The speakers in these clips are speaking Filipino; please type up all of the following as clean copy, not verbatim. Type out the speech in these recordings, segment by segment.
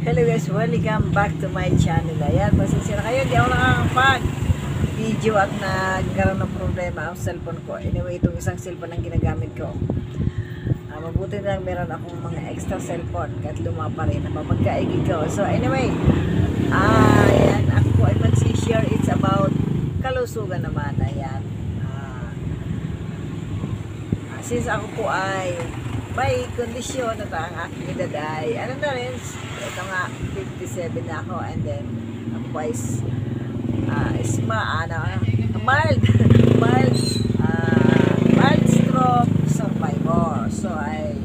Hello guys, welcome back to my channel. Ayan, pasensya na kayo, di ako nakakapag-video at nagkaroon ng problema ang cellphone ko. Anyway, itong isang cellphone ang ginagamit ko. Mabuti na lang meron akong mga extra cellphone kahit luma pa rin na mapagkaigig ko. So anyway, ayan, ako po ay mag-share. It's about kalusugan naman. Ayan. Since ako po ay may kondisyon at ang aking edad ay ano na rin, ito nga 57 na ako, and then ako po ay mild mild stroke survivor. So ay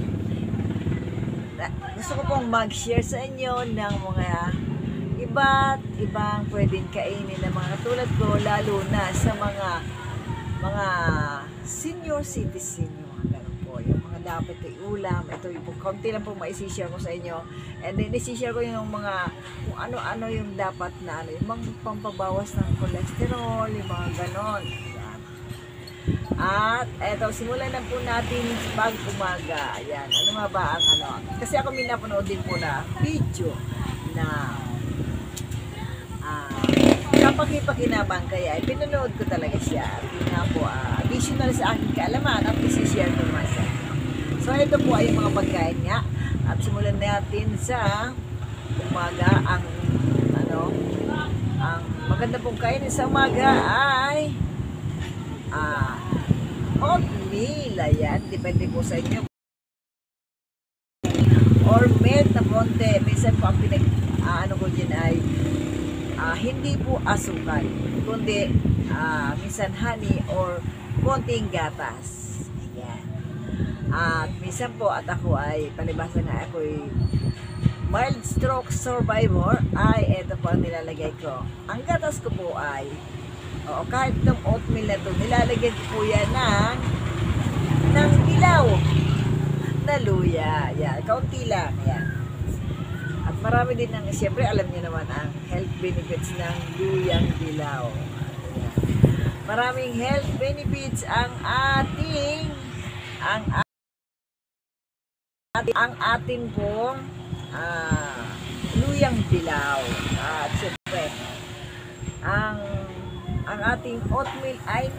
gusto ko pong mag-share sa inyo ng mga iba't ibang pwedeng kainin ng mga tulad ko, lalo na sa mga senior citizen, yung mga dapat ay ulam. Ito yung konti lang po maisishare ko sa inyo, and then isishare ko yung mga kung ano-ano yung dapat na yung mga pampabawas ng cholesterol, yung mga ganon. At eto, simulan na po natin pag umaga. Ayan, ano nga ba ang kasi ako minapanood din po na video na kapakipakinabang, kaya ay pinanood ko talaga siya. At yun nga po, additional sa aking kaalaman at isishare ko naman sa inyo. So ito po ay yung mga pagkain nga, at simulan natin sa umaga. Ang maganda pong kainin sa umaga ay oatmeal. Ayan, depende po sa inyo, or milk na konti. Minsan po ang ko dyan ay hindi po asukal, kundi minsan honey or konting gatas. Ayan. At minsan po, at ako ay palibasa nga ako ay mild stroke survivor, ay ito po ang nilalagay ko. Ang gatas ko po ay kahit itong oatmeal na ito, nilalagyan ko po yan ng dilaw na luya. Yan, kaunti lang. Yan. At marami din siyempre alam niyo naman ang health benefits ng luyang dilaw. Ayan. Maraming health benefits ang ating pong luyang dilaw. At siyempre ang ating oatmeal ay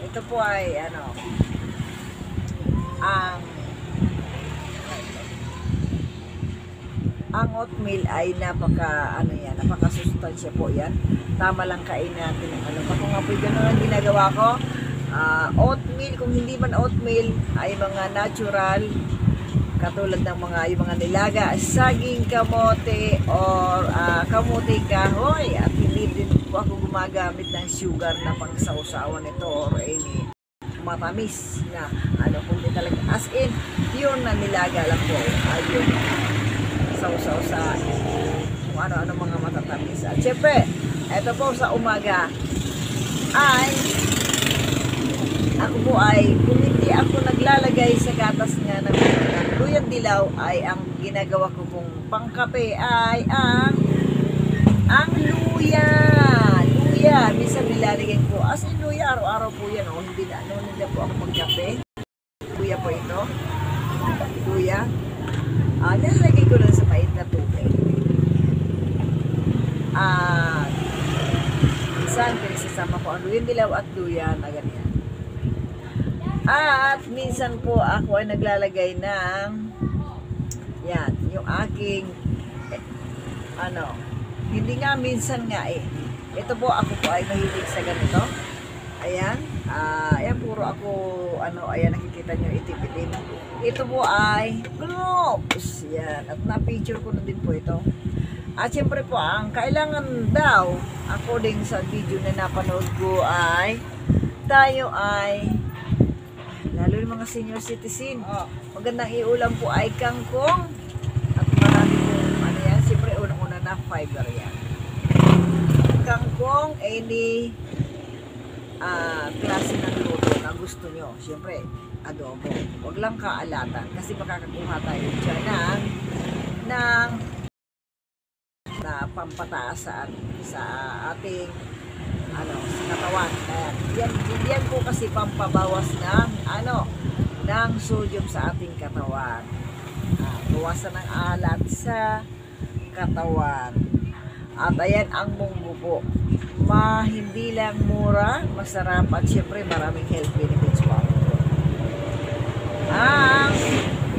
ito po ay ang oatmeal ay napakasustansya po yan. Tama lang kain natin ng Ako nga po gano'n ang ginagawa ko. Oatmeal, kung hindi man oatmeal, ay mga natural, katulad ng yung mga nilaga, saging kamote, or kamote kahoy. At hindi din po ako gumagamit ng sugar na pangsausawan nito or any matamis na kundi talaga as in pure na nilaga lang po. Ayun, sausaw sa kung ano-ano mga matatamis. At syempre, eto po sa umaga ay ako po ay, kung hindi ako naglalagay sa gatas nga ng luyang dilaw, ay ang ginagawa ko pong pangkape ay ang luya. Minsan nilalagay ko as in luya, araw-araw po yan. Hindi na po ako magkape. Luya po ito. Luya. Nilalagay ko lang sa mait na tubig. Minsan pinagsasama ko ang luyang dilaw at luya na ganyan. At minsan po ako ay naglalagay ng yan, yung aking hindi nga minsan nga ito po, ako po ay mahilig sa ganito. Ayan, ayan, puro ako ayan, nakikita nyo itim-itim. Ito po ay gloves. Yan, at na-picture ko na din po ito. At syempre po, ang kailangan daw, according sa video na napanood ko, ay tayo ay, lalo yung mga senior citizen, magandang iulam po ay kangkong. At marami po, yan, syempre unang-una na fiber yan. Kangkong, any klase ng luto na gusto nyo. Syempre, adobo. Huwag lang kaalatan, kasi makakakuha tayo dyan ng na pampataas sa ating sa katawan. Yan po kasi pampabawas ng sodium sa ating katawan. bawasan ng alat sa katawan. At ayan ang munggo po. Hindi lang mura, masarap, at syempre maraming health benefits po.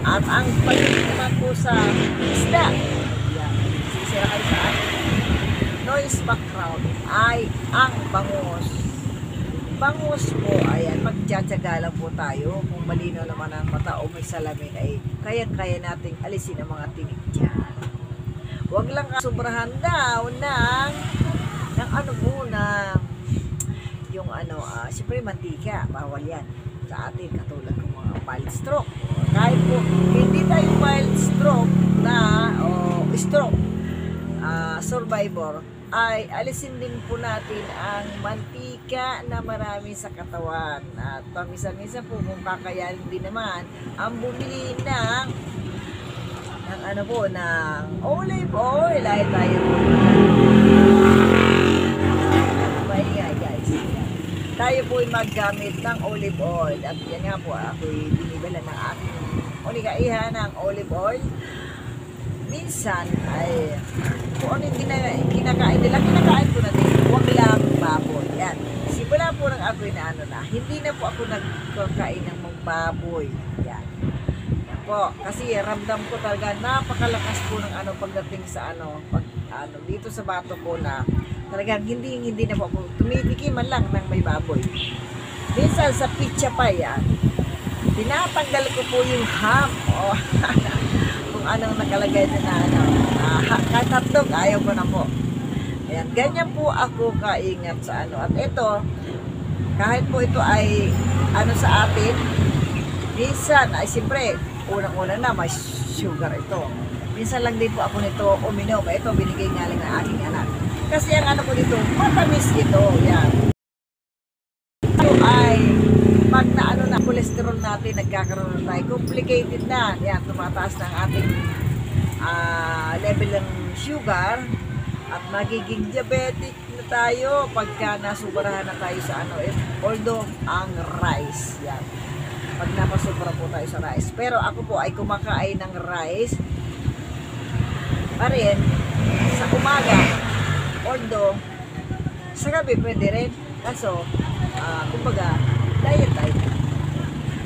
At ang pagdating naman po sa isda, yan, sisira kayo sa noise background, ay ang bangus. Bangus po, ayan, magtsatsaga lang po tayo. Kung malino naman ang mata o may salamin, ay kayang-kaya nating alisin ang mga tinik dyan. Huwag lang sobrahan daw ng ano po, yung siyempre mantika, bawal yan sa atin, katulad ng mga mild stroke. Kahit po hindi tayo mild stroke stroke survivor, ay alisin din po natin ang mantika na marami sa katawan. At paminsan-minsan po, kung kakayanin din naman ang bumili ng olive oil, ay tayo tayo po ay maggamit ng olive oil. At yan nga po, ako'y binibala ng aking unikaihan ng olive oil. Minsan ay kung ano yung kinakain nila, kinakain ko na din. Huwag lang baboy. Yan. Simula po ng ako'y hindi na po ako nagkakain ng mga baboy. Yan. Yan po. Kasi ramdam ko talaga napakalakas po ng pagdating sa dito sa bato ko na talagang hindi na po ako tumitikiman lang ng may baboy. Minsan sa pizza pa yan, tinatanggal ko po yung ham kung anong nakalagay na kahit hotdog, ayaw ko na po. Ayan, ganyan po ako kaingat sa at ito, kahit po ito ay sa atin, minsan ay siyempre unang-una na may sugar ito. Minsan lang din po ako nito uminom. Ito binigay nga lang ng aking anak. Kasi ang ko dito, matamis ito. Yan. Ito ay, pag na cholesterol natin, nagkakaroon na tayo, complicated na. Yan, tumataas na ang ating level ng sugar at magiging diabetic na tayo pagka nasubarahan na tayo sa although ang rice. Yan. Pag napasubra po tayo sa rice. Pero ako po ay kumakain ng rice pa rin sa umaga. Although, sa gabi pwede rin. Kaso, kumbaga, diet.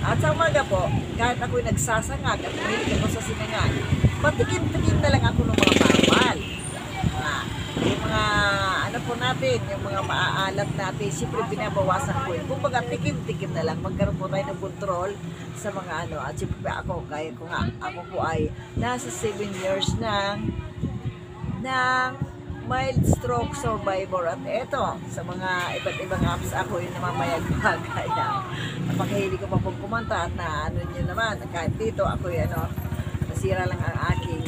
At sa umaga po, kahit ako'y nagsasangag at mahilig ako sa sinangag, patikim-tikim na lang ako ng mga bawal. Yung mga, po natin, yung mga maaalat natin, siyempre binabawasan ko yun. Kumbaga, tikim-tikim na lang. Magkaroon po tayo ng control sa mga At siyempre ako, kaya ko nga, ako po ay nasa 7 years ng mild stroke survivor. At eto, sa mga iba't ibang apps ako yung namamayagpag. Kaya napakahilig ko pa pong kumanta at nyo naman, kahit dito ako yung nasira lang ang aking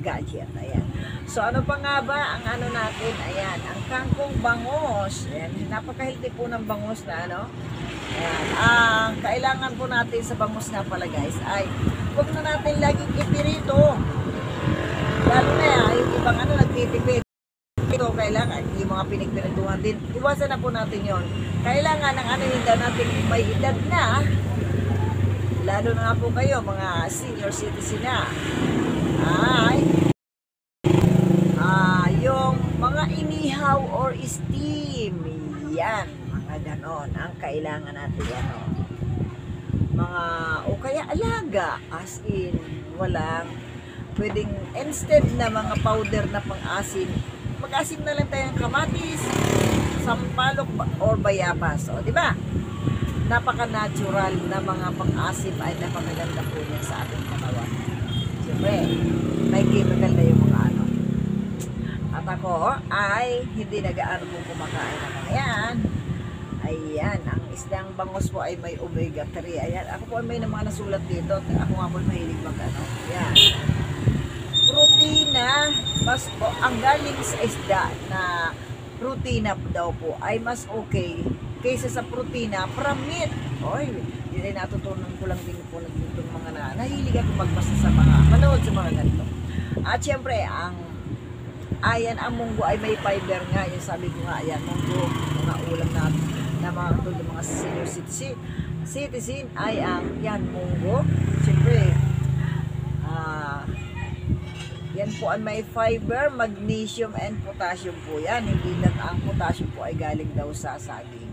gadget. Ayan. So ano pa nga ba ang natin? Ayan, ang kangkong bangus. Ayan, napaka-healthy po ng bangus na Ayan, ang kailangan po natin sa bangus nga pala guys ay huwag na natin laging ipirito. Lalo na yung ibang nagtitipid. Ito kailangan, yung mga pinigpirituhan din, iwasan na po natin yon. Kailangan ng yung natin may edad na, lalo na nga po kayo, mga senior citizen na, ay, yung mga inihaw or steam, yan, mga ganon, ang kailangan natin, mga, o kaya alaga, as in, walang, pwedeng, instead na mga powder na pang-asin, mag-asim na lang tayo ng kamatis, sampalok or bayabas. O, di ba? Napaka-natural na mga pang-asim ay napakaganda po niya sa ating katawan. Siyempre, may chemical na yung mga At ako ay hindi nag-aano po kumakain na mga yan. Ayan, ang isdang bangus po ay may omega-3. Ayan, ako po ay may mga nasulat dito. Ako nga po mahilig Ayan. Protina, mas ang galing sa isda na protina daw po ay mas okay kaysa sa protina from meat. Oy, hindi rin natutunan ko lang din po ng mga nahilig ako magbasa sa mga manood sa mga ganito. At syempre, ang munggo ay may fiber nga. Yung sabi ko nga, ayan, munggo, mga ulam na mga katulad mga senior citizen ay ang yan, munggo. Syempre, po ay may fiber, magnesium, and potassium po yan. Hindi lang ang potassium po ay galing daw sa saging.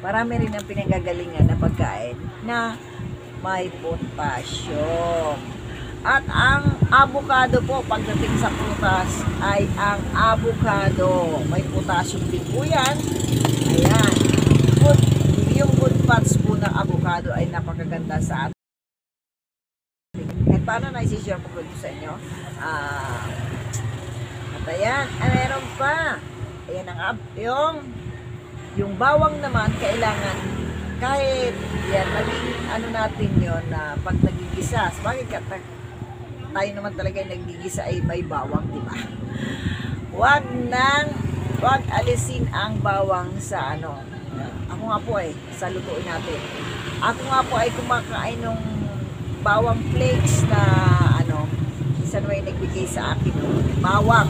Marami rin ang pinanggagalingan na pagkain na may potassium. At ang avocado po, pagdating sa prutas, ay ang avocado. May potassium din po yan. Ayan. Yung good fats po ng avocado ay napakaganda sa atin. At paano na isi-share ko po ito sa inyo? At ayan, meron pa. Ayan ang yung bawang naman, kailangan kahit yan, naging ano natin yon na pag nagigisa, sabagay ka, tayo naman talaga yung nagigisa ay may bawang, di ba? Wag alisin ang bawang sa ano. Ako nga po sa lutuin natin. Ako nga po ay kumakain ng bawang flakes na ano, isa naman yung nagbigay sa akin bawang.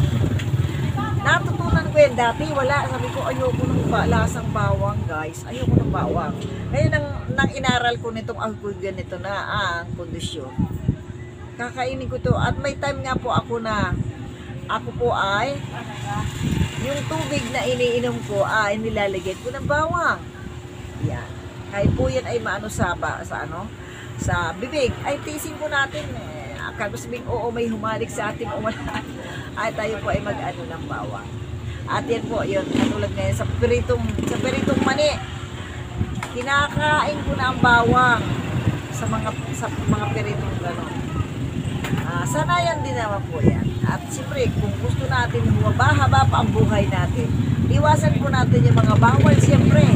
Natutunan ko yan dati, wala. Sabi ko, ayoko ng lasang bawang, guys. Ayoko ng bawang. Ngayon, nang inaral ko nitong ganito na ang kondisyon. Kakainin ko to. At may time nga po ako po ay, yung tubig na iniinom ko ay nilalagyan ko ng bawang. Yan. Kahit po yan ay maano sa bibig, ay tisin po natin. Akala ko sabing, oo, may humalik sa atin o wala. Ay tayo po ay mag-ano ng bawang. At yan po, yun, katulad ngayon sa peritong mani. Kinakain ko na ang bawang sa mga peritong gano'n. Sanayan din naman po yan. At siyempre, kung gusto natin humaba-haba pa ang buhay natin, iwasan po natin yung mga bawal siyempre.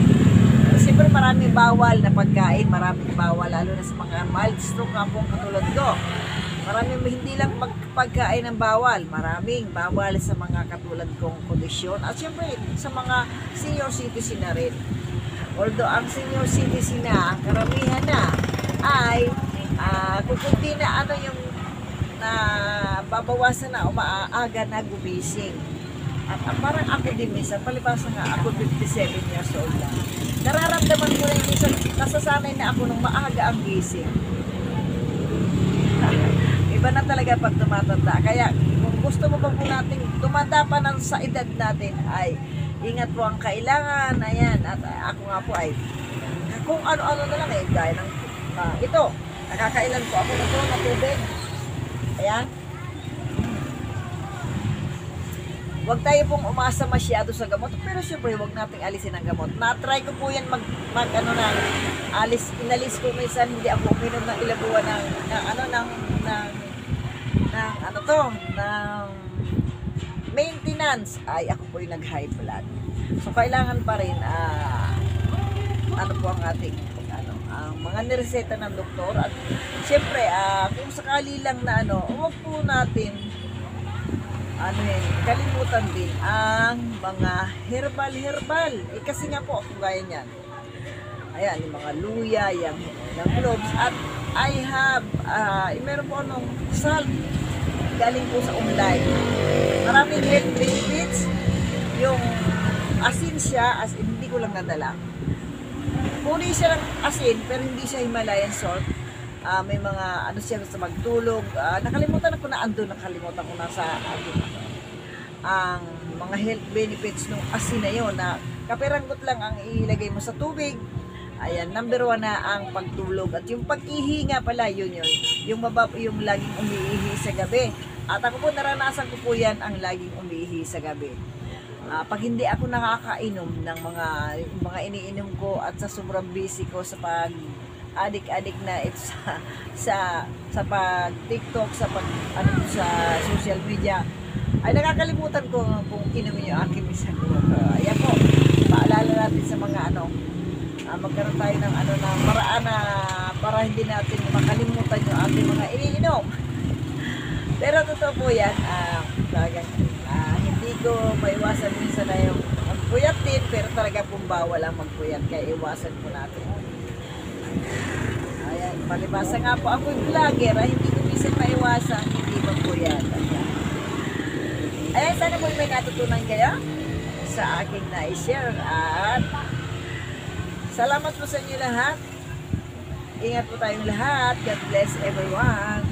Siyempre maraming bawal na pagkain, maraming bawal, lalo na sa mga mild stroke nga po katulad ko. Maraming hindi lang pagkain ng bawal, maraming bawal sa mga katulad kong kondisyon. At siyempre sa mga senior citizen na rin. Although ang senior citizen na, karamihan na, ay kukunti na ano yung na babawasan na o maaga na gumising. At parang ako din minsan, palibasa nga ako 57 years old na. Nararamdaman ko rin minsan, nasasanay na ako ng maaga ang gising. Iba na talaga pag tumatanda. Kaya kung gusto mo pa po natin tumanda pa sa edad natin, ay ingat po ang kailangan. Ayan, at ako nga po ay kung ano-ano na lang gaya ng ito, nakakailan po ako nito na tubig. Ayan. Huwag tayo pong umasa masyado sa gamot, pero syempre huwag nating alisin ang gamot. Na-try ko po yan inalis ko minsan, hindi ako uminom ng ilang buwan ng maintenance. Ay, ako po yung nag-high blood. So, kailangan pa rin, ano po ang ating, mga nireseta ng doktor. At syempre, kung sakali lang na huwag po natin, kalimutan din ang mga herbal. Kasi nga po, kung gaya niyan, ayan, yung mga luya, yung cloves, at I have, meron po salt, galing po sa umlay. Maraming health benefits, yung asin siya, as in, hindi ko lang nadala. Puri siya ng asin, pero hindi siya Himalayan salt. May mga siya sa magtulog. Nakalimutan ko na nakalimutan ko na sa ang mga health benefits ng asin na yun, na kapiranggot lang ang ilagay mo sa tubig. Ayan, number 1 na ang pagtulog. At yung pag-ihi nga pala, yun. Yung laging umiihi sa gabi. At ako po, naranasan ko po yan, ang laging umiihi sa gabi. Pag hindi ako nakakainom ng mga iniinom ko at sa sobrang busy ko sa adik-adik na ito sa pag TikTok, sa social media, ay nakakalimutan ko kung inumin yung aking isang ayan po, paalala natin sa mga magkaroon tayo ng ng paraan na para hindi natin makalimutan yung ating mga iniinom. Pero totoo po yan, talagang hindi ko maiwasan minsan na yung magpuyat din, pero talaga pong bawal ang magpuyat, kaya iwasan po natin. Ayan, palibasa nga po ako yung vlogger, hindi ko minsan maiwasan, hindi magpuyat. Ayan, sana po may natutunan kayo sa aking na-share, at salamat po sa inyo lahat. Ingat po tayong lahat. God bless everyone.